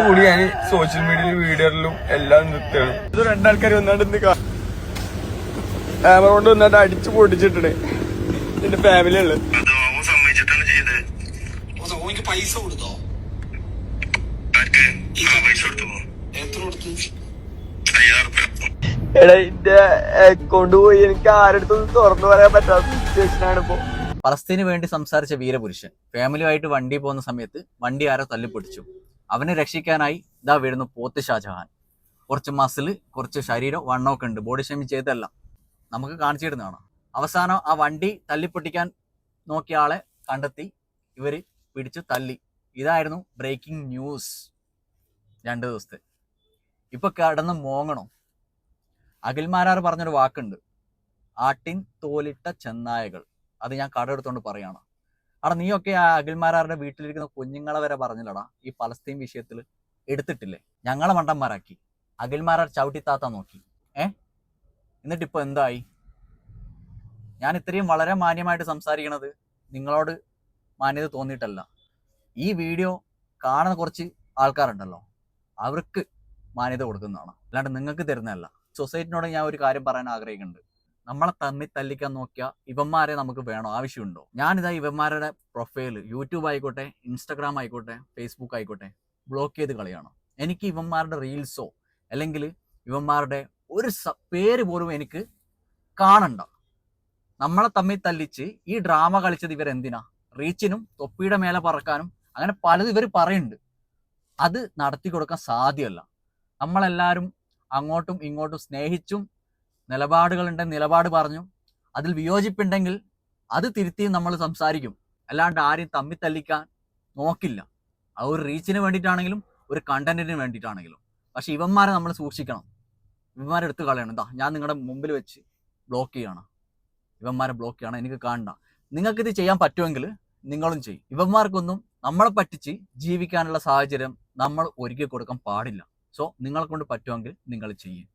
കൂടി ഞാൻ സോഷ്യൽ മീഡിയയിലും വീഡിയോയിലും എല്ലാം നിർത്തുകയാണ്. ഇത് രണ്ടാൾക്കാർ വന്നാണ്ട് ഇന്ന് ക്യാമറ കൊണ്ട് വന്നാണ്ട് അടിച്ചു പൊട്ടിച്ചിട്ടേ എന്റെ ഫാമിലി ഉള്ളത്. പൈസ കൊടുത്തോ? എടാ എന്റെ അക്കൗണ്ട് പോയി എനിക്ക് ആരടുത്തൊന്നും തുറന്നു പറയാൻ പറ്റാത്ത സിറ്റുവേഷനാണ് ഇപ്പോ. പലസ്തീന് വേണ്ടി സംസാരിച്ച വീരപുരുഷൻ ഫാമിലിയുമായിട്ട് വണ്ടി പോകുന്ന സമയത്ത് വണ്ടി ആരോ തല്ലിപ്പൊടിച്ചു. അവനെ രക്ഷിക്കാനായി ഇതാ വീഴുന്നു പോത്ത് ഷാജഹാൻ. കുറച്ച് മസില്, കുറച്ച് ശരീരം, വണ്ണമൊക്കെ ഉണ്ട്. ബോഡി ഷേമിങ് ചെയ്തല്ല, നമുക്ക് കാണിച്ചിടുന്നതാണ്. അവസാനം ആ വണ്ടി തല്ലിപ്പൊട്ടിക്കാൻ നോക്കിയ ആളെ കണ്ടെത്തി ഇവര് പിടിച്ച് തല്ലി. ഇതായിരുന്നു ബ്രേക്കിംഗ് ന്യൂസ് 2 ദിവസത്തെ. ഇപ്പൊ കിടന്ന് മോങ്ങണം. അഖിൽമാരാർ പറഞ്ഞൊരു വാക്കുണ്ട്, ആട്ടിൻ തോലിട്ട ചെന്നായകൾ. അത് ഞാൻ കടമെടുത്തോണ്ട് പറയാണ്. അവിടെ നീയൊക്കെ ആ അഖിൽമാരാറുടെ വീട്ടിലിരിക്കുന്ന കുഞ്ഞുങ്ങളെ വരെ പറഞ്ഞില്ലടാ ഈ പലസ്തീൻ വിഷയത്തിൽ എടുത്തിട്ടില്ലേ? ഞങ്ങളെ മണ്ടന്മാരാക്കി. അഖിൽമാരാർ ചവിട്ടിത്താത്ത നോക്കി. എന്നിട്ടിപ്പോ എന്തായി? ഞാൻ ഇത്രയും വളരെ മാന്യമായിട്ട് സംസാരിക്കണത് നിങ്ങളോട് മാന്യത തോന്നിയിട്ടല്ല. ഈ വീഡിയോ കാണുന്ന കുറച്ച് ആൾക്കാരുണ്ടല്ലോ, അവർക്ക് മാന്യത കൊടുക്കുന്നതാണ്, അല്ലാണ്ട് നിങ്ങൾക്ക് തരുന്നതല്ല. സൊസൈറ്റിനോട് ഞാൻ ഒരു കാര്യം പറയാൻ ആഗ്രഹിക്കുന്നുണ്ട്. നമ്മളെ തല്ലിക്കാൻ നോക്കിയ ഇവന്മാരെ നമുക്ക് വേണോ? ആവശ്യമുണ്ടോ? ഞാനിതാ ഇവന്മാരുടെ പ്രൊഫൈല് യൂട്യൂബ് ആയിക്കോട്ടെ, ഇൻസ്റ്റാഗ്രാം ആയിക്കോട്ടെ, ഫേസ്ബുക്ക് ആയിക്കോട്ടെ ബ്ലോക്ക് ചെയ്ത് കളയാണ്. എനിക്ക് ഇവന്മാരുടെ റീൽസോ അല്ലെങ്കിൽ ഇവന്മാരുടെ ഒരു പേര് പോലും എനിക്ക് കാണണ്ട. നമ്മളെ തല്ലിച്ച് ഈ ഡ്രാമ കളിച്ചത് ഇവരെന്തിനാ? റീച്ചിനും തൊപ്പിയുടെ മേലെ പറക്കാനും അങ്ങനെ പലതും ഇവർ പറയുന്നുണ്ട്. അത് നടത്തി കൊടുക്കാൻ സാധ്യമല്ല. നമ്മളെല്ലാവരും അങ്ങോട്ടും ഇങ്ങോട്ടും സ്നേഹിച്ചും നിലപാടുകളുണ്ടെങ്കിൽ നിലപാട് പറഞ്ഞു, അതിൽ വിയോജിപ്പുണ്ടെങ്കിൽ അത് തിരുത്തിയും നമ്മൾ സംസാരിക്കും. അല്ലാണ്ട് ആരെയും തല്ലിക്കാൻ നോക്കില്ല. അത് ഒരു റീച്ചിന് വേണ്ടിയിട്ടാണെങ്കിലും ഒരു കണ്ടന്റിന് വേണ്ടിയിട്ടാണെങ്കിലും. പക്ഷെ ഇവന്മാരെ നമ്മൾ സൂക്ഷിക്കണം. ഇവന്മാരെ എടുത്ത് കളയണം. എന്താ ഞാൻ നിങ്ങളുടെ മുമ്പിൽ വെച്ച് ബ്ലോക്ക് ചെയ്യണം. ഇവന്മാരെ ബ്ലോക്ക് ചെയ്യണം. എനിക്ക് കാണണ്ട. നിങ്ങൾക്കിത് ചെയ്യാൻ പറ്റുമെങ്കിൽ നിങ്ങളും ചെയ്യും. ഇവന്മാർക്കൊന്നും നമ്മളെ പറ്റിച്ച് ജീവിക്കാനുള്ള സാഹചര്യം നമ്മൾ ഒരുക്കി കൊടുക്കാൻ പാടില്ല. സോ നിങ്ങളെ കൊണ്ട് പറ്റുമെങ്കിൽ നിങ്ങൾ ചെയ്യും.